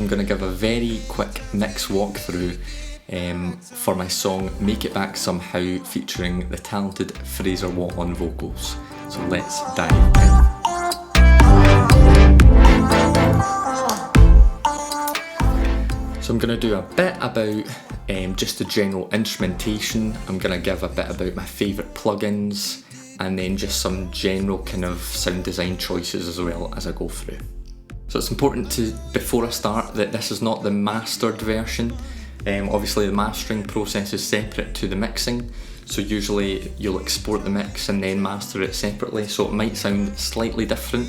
I'm going to give a very quick mix walkthrough for my song Make It Back Somehow, featuring the talented Fraser Watt on vocals. So let's dive in. So I'm going to do a bit about just the general instrumentation. I'm going to give a bit about my favourite plugins, and then just some general kind of sound design choices as well as I go through. So it's important to, before I start, that this is not the mastered version. Obviously the mastering process is separate to the mixing, so usually you'll export the mix and then master it separately, so it might sound slightly different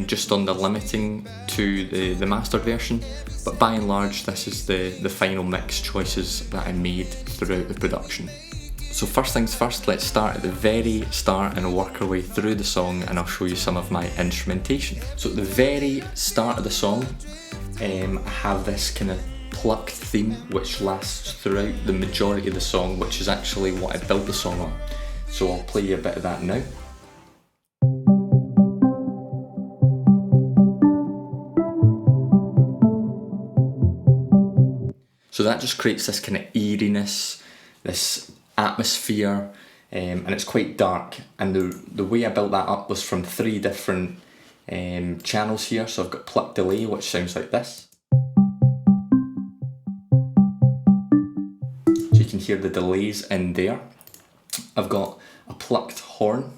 just on the limiting to the mastered version, but by and large this is the final mix choices that I made throughout the production. So first things first, let's start at the very start and work our way through the song, and I'll show you some of my instrumentation. So at the very start of the song, I have this kind of plucked theme which lasts throughout the majority of the song, which is actually what I built the song on. So I'll play you a bit of that now. So that just creates this kind of eeriness, this atmosphere, and it's quite dark, and the way I built that up was from 3 different channels here. So I've got plucked delay, which sounds like this. So you can hear the delays in there. I've got a plucked horn.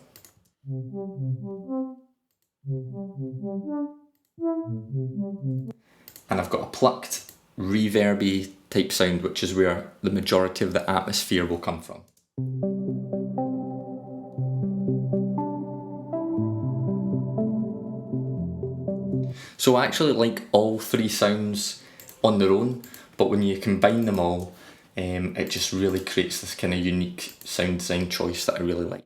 And I've got a plucked reverby type sound, which is where the majority of the atmosphere will come from. So I actually like all 3 sounds on their own, but when you combine them all, it just really creates this kind of unique sound design choice that I really like.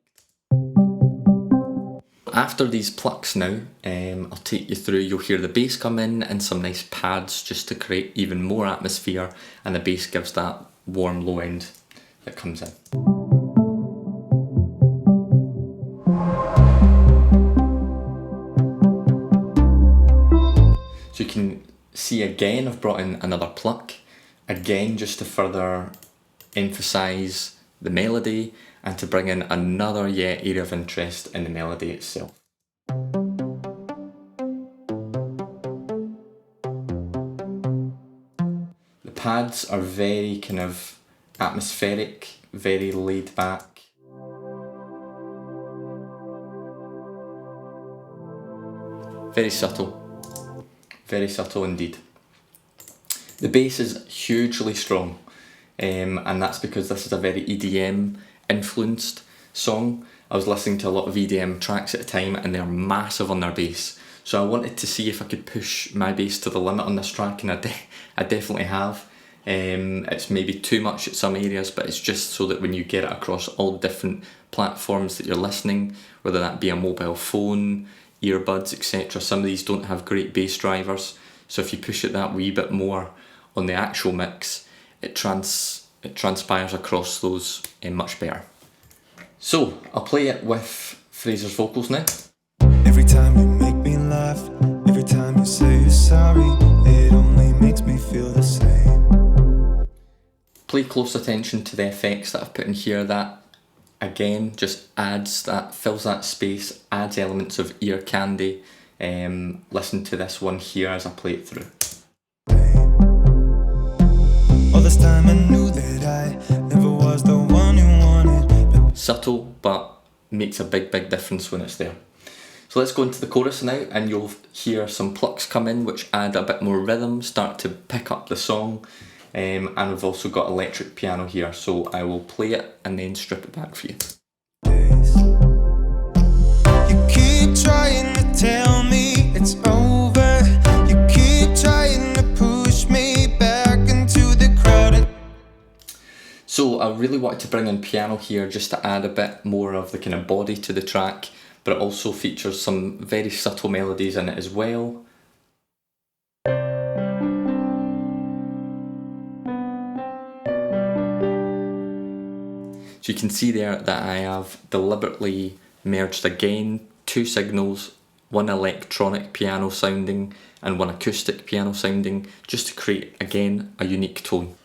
After these plucks now, I'll take you through, you'll hear the bass come in and some nice pads just to create even more atmosphere, and the bass gives that warm low end that comes in. So you can see again I've brought in another pluck, again just to further emphasise the melody and to bring in another area of interest in the melody itself. The pads are very kind of atmospheric, very laid back. Very subtle indeed. The bass is hugely strong, and that's because this is a very EDM influenced song. I was listening to a lot of EDM tracks at the time and they're massive on their bass, so I wanted to see if I could push my bass to the limit on this track, and I definitely have. It's maybe too much at some areas, but it's just so that when you get it across all different platforms that you're listening, whether that be a mobile phone, earbuds, etc. Some of these don't have great bass drivers, so if you push it that wee bit more on the actual mix, it transpires across those much better. So I'll play it with Fraser's vocals now. Every time you make me laugh, every time you say you're sorry, it only makes me feel the same. Play close attention to the effects that I've put in here. That again just adds that, fills that space, adds elements of ear candy. Listen to this one here as I play it through. All this time I knew that I never was the one you wanted. Subtle, but makes a big difference when it's there. So let's go into the chorus now, and you'll hear some plucks come in which add a bit more rhythm, start to pick up the song, and we've also got electric piano here, so I will play it and then strip it back for you. You keep trying to tell me it's over. You keep trying to push me back into the crowd. So I really wanted to bring in piano here just to add a bit more of the kind of body to the track, but it also features some very subtle melodies in it as well. So you can see there that I have deliberately merged again 2 signals, one electronic piano sounding and one acoustic piano sounding, just to create, again, a unique tone.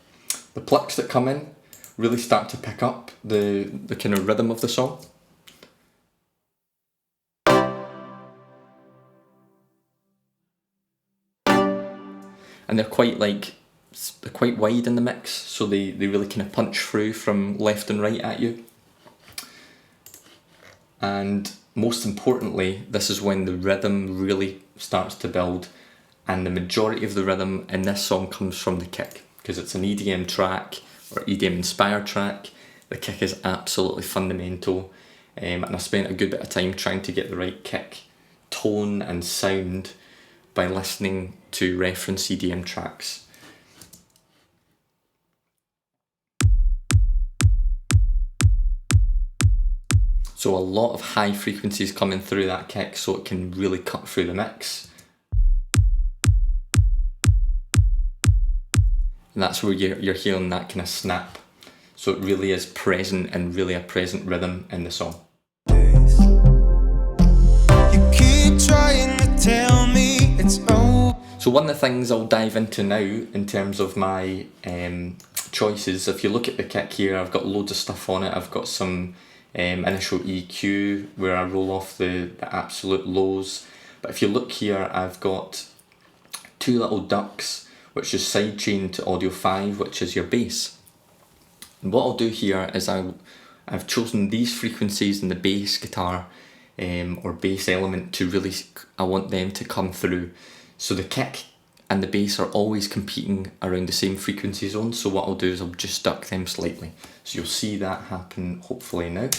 The plucks that come in really start to pick up the kind of rhythm of the song. And they're quite wide in the mix, so they really kind of punch through from left and right at you. And most importantly, this is when the rhythm really starts to build, and the majority of the rhythm in this song comes from the kick, because it's an EDM track or EDM inspired track. The kick is absolutely fundamental, and I spent a good bit of time trying to get the right kick tone and sound by listening to reference EDM tracks. So a lot of high frequencies coming through that kick so it can really cut through the mix. And that's where you're hearing that kind of snap. So it really is present and really a present rhythm in the song. You keep trying to tell me it's over. So one of the things I'll dive into now in terms of my choices, if you look at the kick here, I've got loads of stuff on it. I've got some initial EQ where I roll off the absolute lows. But if you look here, I've got two little ducks which is sidechained to audio 5, which is your bass. And what I'll do here is I've chosen these frequencies in the bass guitar or bass element to really, I want them to come through. So the kick and the bass are always competing around the same frequency zone, so what I'll do is I'll just duck them slightly. So you'll see that happen hopefully now.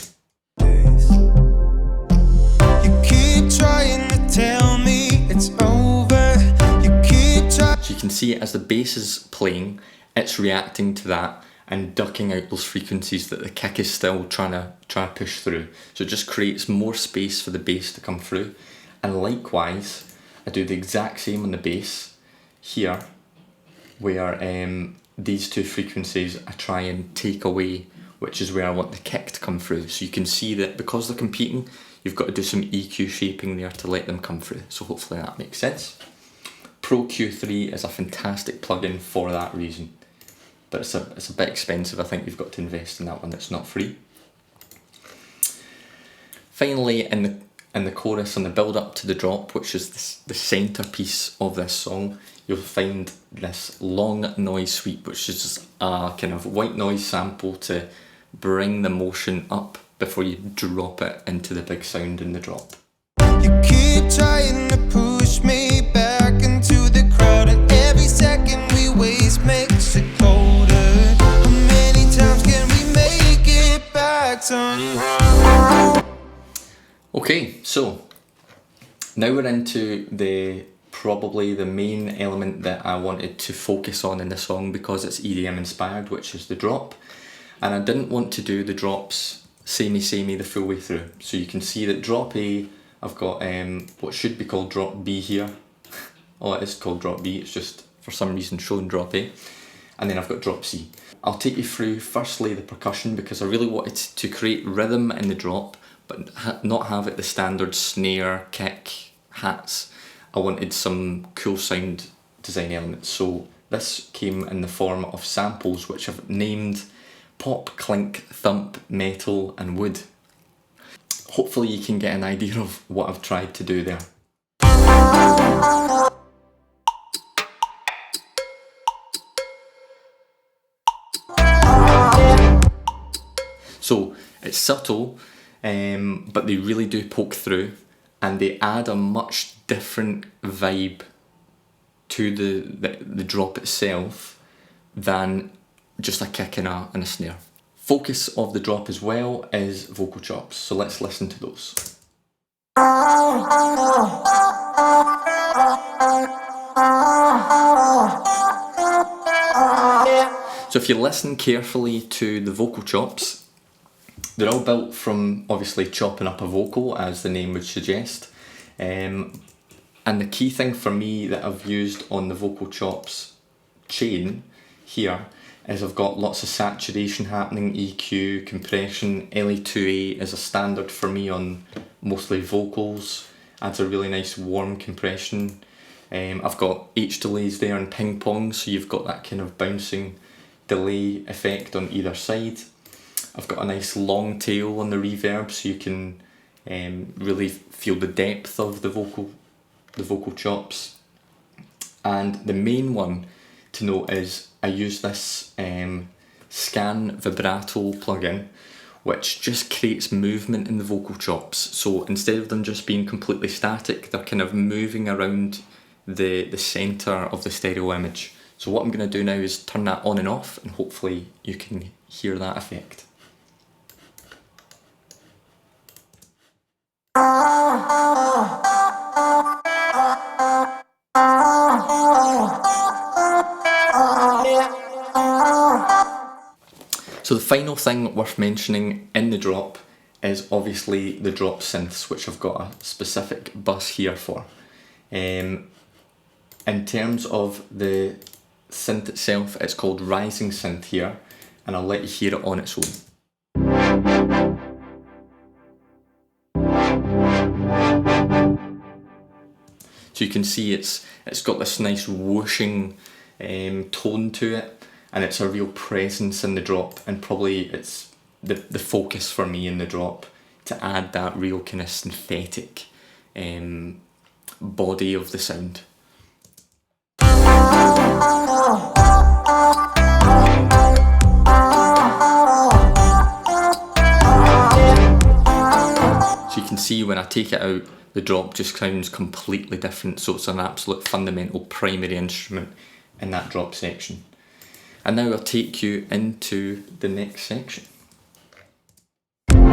You keep trying to tell me it's over. You keep trying. So you can see as the bass is playing, it's reacting to that and ducking out those frequencies that the kick is still trying to push through. So it just creates more space for the bass to come through. And likewise, I do the exact same on the bass here, where these two frequencies I try and take away, which is where I want the kick to come through. So you can see that because they're competing, you've got to do some EQ shaping there to let them come through. So hopefully that makes sense. Pro Q3 is a fantastic plugin for that reason, but it's a bit expensive. I think you've got to invest in that one. It's not free. Finally, in the chorus and the build up to the drop, which is the centerpiece of this song, you'll find this long noise sweep, which is just a kind of white noise sample to bring the motion up before you drop it into the big sound in the drop. You keep trying to push me back into the crowd, and every second we waste makes it colder. How many times can we make it back somehow? Okay, so now we're into probably the main element that I wanted to focus on in the song, because it's EDM inspired, which is the drop. And I didn't want to do the drops samey the full way through. So you can see that drop A, I've got what should be called drop B here. Oh, it is called drop B, it's just for some reason shown drop A. And then I've got drop C. I'll take you through firstly the percussion, because I really wanted to create rhythm in the drop, but not have it the standard snare, kick, hats. I wanted some cool sound design elements. So this came in the form of samples, which I've named pop, clink, thump, metal and wood. Hopefully you can get an idea of what I've tried to do there. So it's subtle, but they really do poke through, and they add a much different vibe to the drop itself than just a kick and a snare. Focus of the drop as well is vocal chops, so let's listen to those. So if you listen carefully to the vocal chops, they're all built from obviously chopping up a vocal, as the name would suggest. And the key thing for me that I've used on the vocal chops chain here is I've got lots of saturation happening, EQ, compression. LA2A is a standard for me on mostly vocals, adds a really nice warm compression. I've got H delays there and ping pong, so you've got that kind of bouncing delay effect on either side. I've got a nice long tail on the reverb, so you can really feel the depth of the vocal chops. And the main one to note is I use this scan vibrato plugin, which just creates movement in the vocal chops. So instead of them just being completely static, they're kind of moving around the centre of the stereo image. So what I'm going to do now is turn that on and off, and hopefully you can hear that effect. So the final thing worth mentioning in the drop is obviously the drop synths, which I've got a specific bus here for. In terms of the synth itself, it's called Rising Synth here, and I'll let you hear it on its own. So you can see it's got this nice whooshing tone to it, and it's a real presence in the drop, and probably it's the focus for me in the drop to add that real kind of synthetic body of the sound. So you can see when I take it out, the drop just sounds completely different, so it's an absolute fundamental primary instrument in that drop section. And now I'll take you into the next section. Another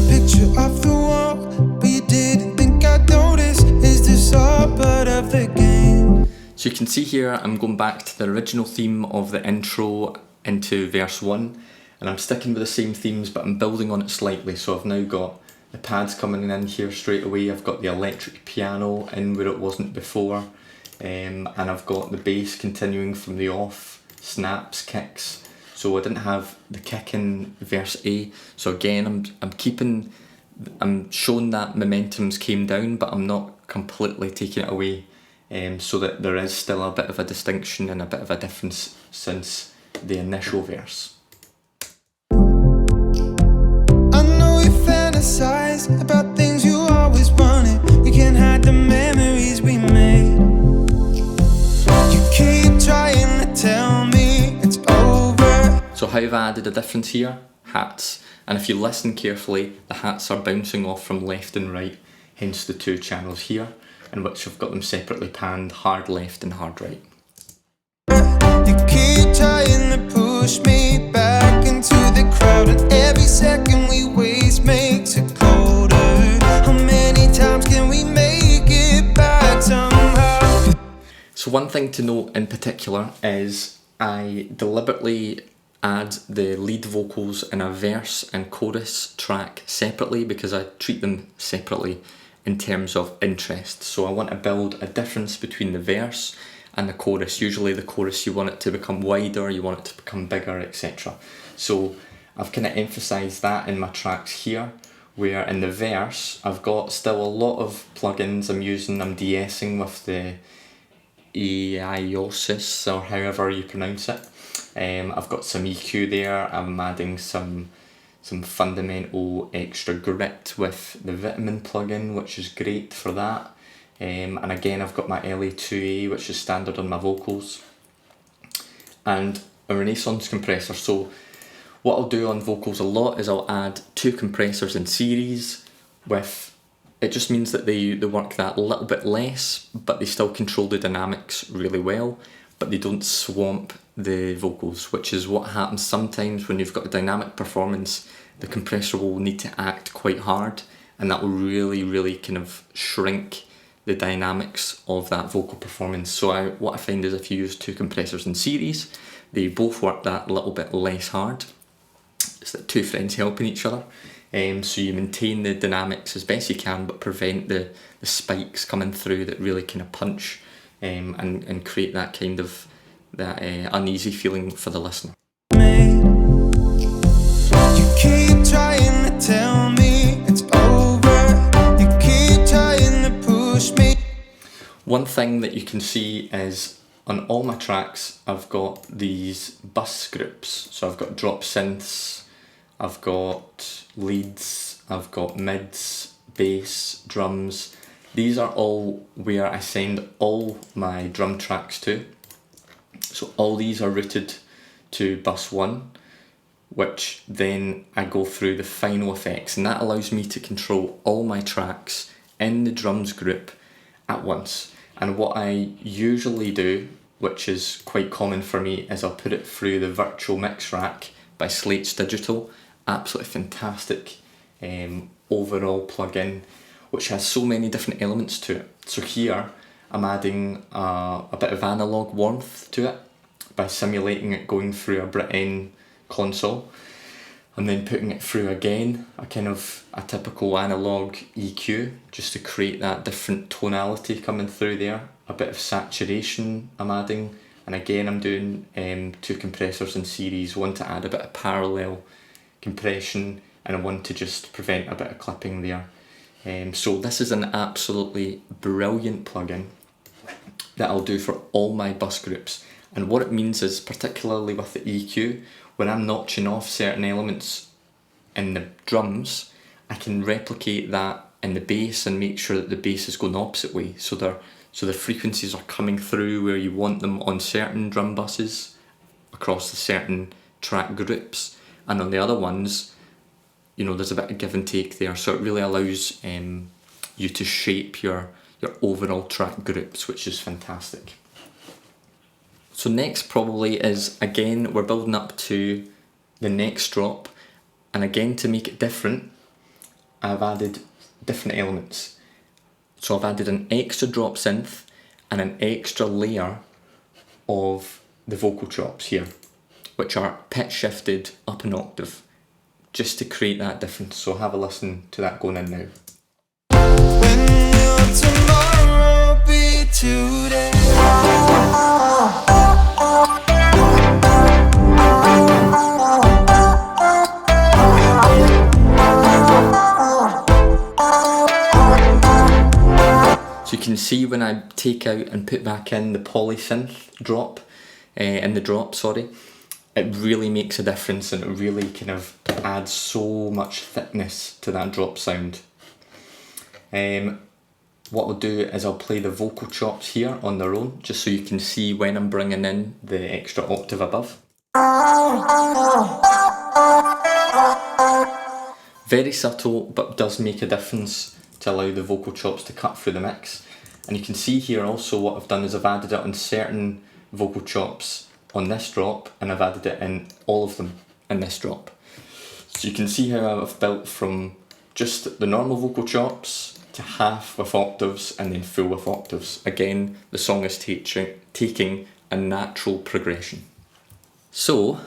picture off the wall, but you didn't think I'd notice. Is this all part of the game? So you can see here I'm going back to the original theme of the intro into verse 1, and I'm sticking with the same themes, but I'm building on it slightly. So I've now got the pads coming in here straight away, I've got the electric piano in where it wasn't before, and I've got the bass continuing from the off, snaps, kicks. So I didn't have the kick in verse A, so again I'm showing that momentum's came down, but I'm not completely taking it away, so that there is still a bit of a distinction and a bit of a difference since the initial verse. I know you fantasize about things you always wanted. You can't hide the memories we made. You keep trying to tell me it's over. So how have I added a difference here? Hats. And if you listen carefully, the hats are bouncing off from left and right, hence the two channels here, in which I've got them separately panned, hard left and hard right. You keep trying to push me back into the crowd, and every second we waste makes it colder. How many times can we make it back somehow? So one thing to note in particular is I deliberately add the lead vocals in a verse and chorus track separately, because I treat them separately in terms of interest. So I want to build a difference between the verse and the chorus. Usually the chorus, you want it to become wider, you want it to become bigger, etc. So I've kind of emphasised that in my tracks here, where in the verse I've got still a lot of plugins I'm using. I'm de-essing with the Eiosis, or however you pronounce it. I've got some EQ there. I'm adding some fundamental extra grit with the Vitamin plugin, which is great for that. And again, I've got my LA2A, which is standard on my vocals, and a Renaissance compressor. So what I'll do on vocals a lot is I'll add two compressors in series with, it just means that they work that little bit less, but they still control the dynamics really well, but they don't swamp the vocals, which is what happens sometimes when you've got a dynamic performance. The compressor will need to act quite hard, and that will really kind of shrink the dynamics of that vocal performance. So what I find is if you use two compressors in series, they both work that little bit less hard. It's like two friends helping each other. So you maintain the dynamics as best you can, but prevent the spikes coming through that really kind of punch and create that kind of uneasy feeling for the listener. You keep trying to tell me it's over. You keep trying to push me. One thing that you can see is on all my tracks I've got these bus groups. So I've got drop synths, I've got leads, I've got mids, bass, drums. These are all where I send all my drum tracks to. So all these are routed to bus 1, which then I go through the final effects, and that allows me to control all my tracks in the drums group at once. And what I usually do, which is quite common for me, is I'll put it through the virtual mix rack by Slates Digital. Absolutely fantastic overall plugin, which has so many different elements to it. So here I'm adding a bit of analog warmth to it by simulating it going through a Brien console, and then putting it through again a typical analog EQ, just to create that different tonality coming through there. A bit of saturation I'm adding, and again I'm doing 2 compressors in series, one to add a bit of parallel compression and one to just prevent a bit of clipping there. So this is an absolutely brilliant plugin that I'll do for all my bus groups. And what it means is, particularly with the EQ, when I'm notching off certain elements in the drums, I can replicate that in the bass and make sure that the bass is going the opposite way. So the frequencies are coming through where you want them on certain drum buses across the certain track groups, and on the other ones, you know, there's a bit of give and take there. So it really allows you to shape your overall track groups, which is fantastic. So next probably is, again, we're building up to the next drop, and again, to make it different, I've added different elements. So I've added an extra drop synth and an extra layer of the vocal chops here, which are pitch shifted up an octave, just to create that difference. So have a listen to that going in now. When will tomorrow be today? So you can see when I take out and put back in the polysynth drop, it really makes a difference, and it really kind of adds so much thickness to that drop sound. What I'll do is I'll play the vocal chops here on their own, just so you can see when I'm bringing in the extra octave above. Very subtle, but does make a difference to allow the vocal chops to cut through the mix. And you can see here also what I've done is I've added it on certain vocal chops on this drop, and I've added it in all of them in this drop. So you can see how I've built from just the normal vocal chops to half with octaves and then full with octaves. Again, the song is taking a natural progression. So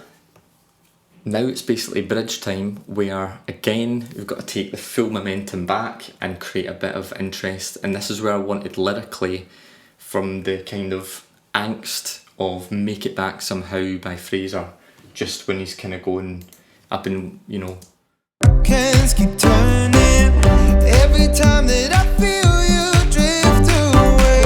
now it's basically bridge time, where again we've got to take the full momentum back and create a bit of interest, and this is where I wanted lyrically from the kind of angst of Make It Back Somehow by Fraser, just when he's kind of going up and, you know, Cans keep turning every time that I feel you drift away.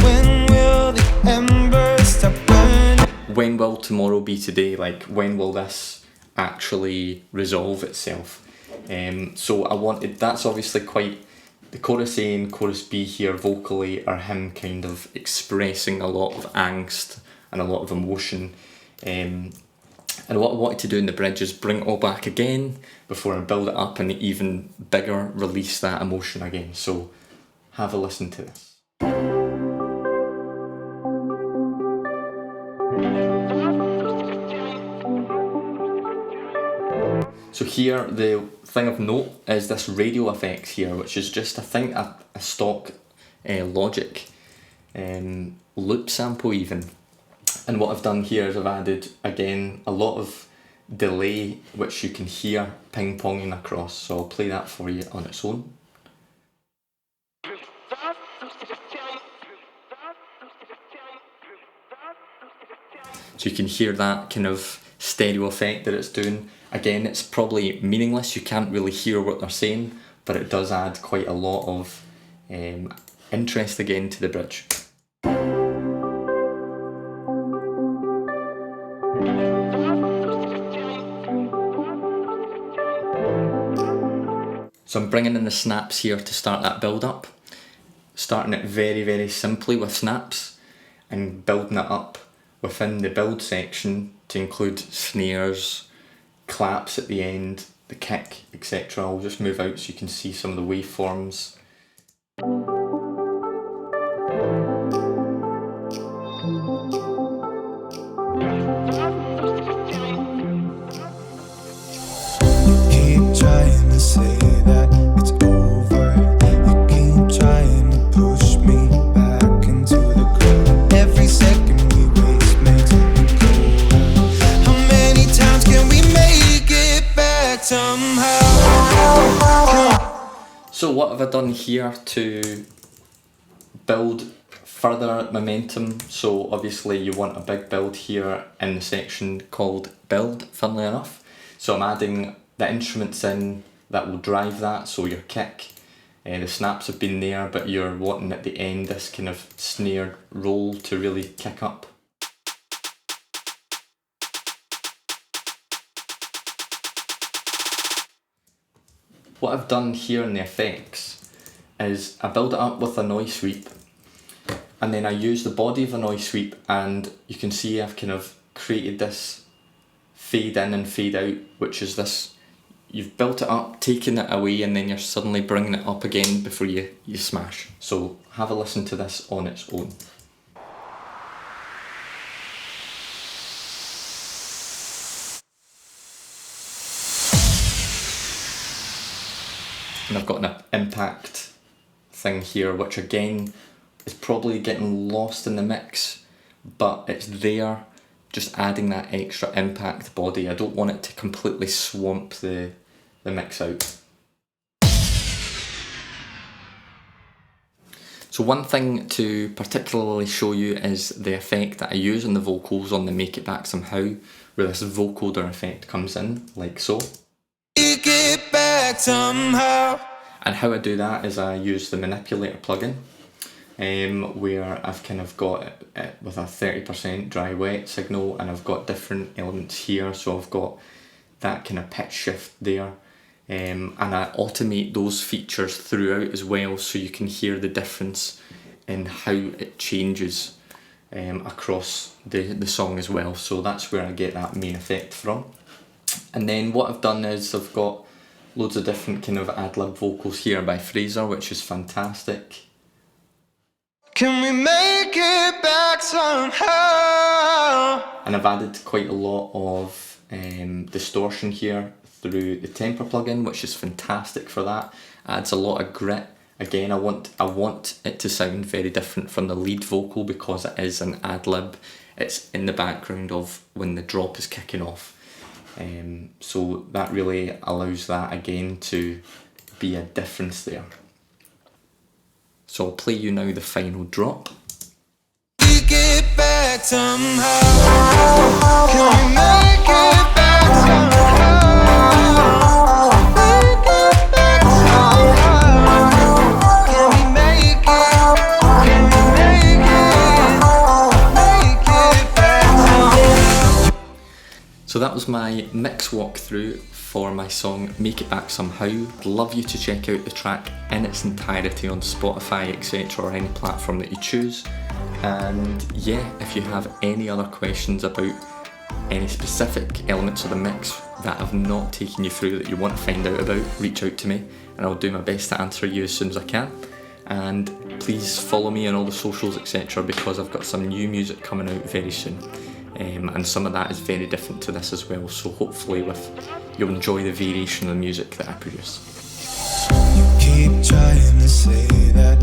When will the embers stop burning? when will tomorrow be today? Like, when will this actually resolve itself? So I wanted, that's obviously quite, the chorus A and chorus B here vocally are him kind of expressing a lot of angst and a lot of emotion. And what I wanted to do in the bridge is bring it all back again before I build it up and even bigger release that emotion again. So have a listen to this. So here, the thing of note is this radio effects here, which is just, I think, a stock Logic loop sample even. And what I've done here is I've added, again, a lot of delay, which you can hear ping-ponging across. So I'll play that for you on its own. So you can hear that kind of stereo effect that it's doing. Again, it's probably meaningless, you can't really hear what they're saying, but it does add quite a lot of interest again to the bridge. So I'm bringing in the snaps here to start that build up, starting it very, very simply with snaps and building it up within the build section to include snares, claps at the end, the kick, etc. I'll just move out so you can see some of the waveforms. Keep trying to say that it's over. You keep trying to push me back into the ground. Every second we waste makes me colder. How many times can we make it back somehow? So what have I done here to build further momentum? So obviously you want a big build here in the section called build, funnily enough. So I'm adding the instruments in that will drive that, so your kick, the snaps have been there, but you're wanting at the end this kind of snare roll to really kick up. What I've done here in the effects is I build it up with a noise sweep, and then I use the body of a noise sweep, and you can see I've kind of created this fade in and fade out, which is this, you've built it up, taken it away, and then you're suddenly bringing it up again before you smash. So have a listen to this on its own. And I've got an impact thing here, which again is probably getting lost in the mix, but it's there, just adding that extra impact body. I don't want it to completely swamp the mix out. So one thing to particularly show you is the effect that I use on the vocals on the Make It Back Somehow, where this vocoder effect comes in, like so. Make it back somehow. And how I do that is I use the manipulator plugin, where I've kind of got it with a 30% dry wet signal, and I've got different elements here, so I've got that kind of pitch shift there, and I automate those features throughout as well, so you can hear the difference in how it changes across the song as well. So that's where I get that main effect from. And then what I've done is I've got loads of different kind of ad-lib vocals here by Fraser, which is fantastic. Can we make it back somehow? And I've added quite a lot of distortion here through the temper plugin, which is fantastic for that. Adds a lot of grit. Again, I want it to sound very different from the lead vocal because it is an ad-lib. It's in the background of when the drop is kicking off. So that really allows that again to be a difference there. So I'll play you now the final drop. We get back somehow. Can we make it back somehow? Make it back somehow. Can we make it? Can we make it back somehow? So that was my mix walkthrough for my song Make It Back Somehow. I'd love you to check out the track in its entirety on Spotify, etc., or any platform that you choose. And yeah, if you have any other questions about any specific elements of the mix that I've not taken you through that you want to find out about, reach out to me and I'll do my best to answer you as soon as I can. And please follow me on all the socials, etc., because I've got some new music coming out very soon. And some of that is very different to this as well, so hopefully you'll enjoy the variation of the music that I produce. You keep trying to say that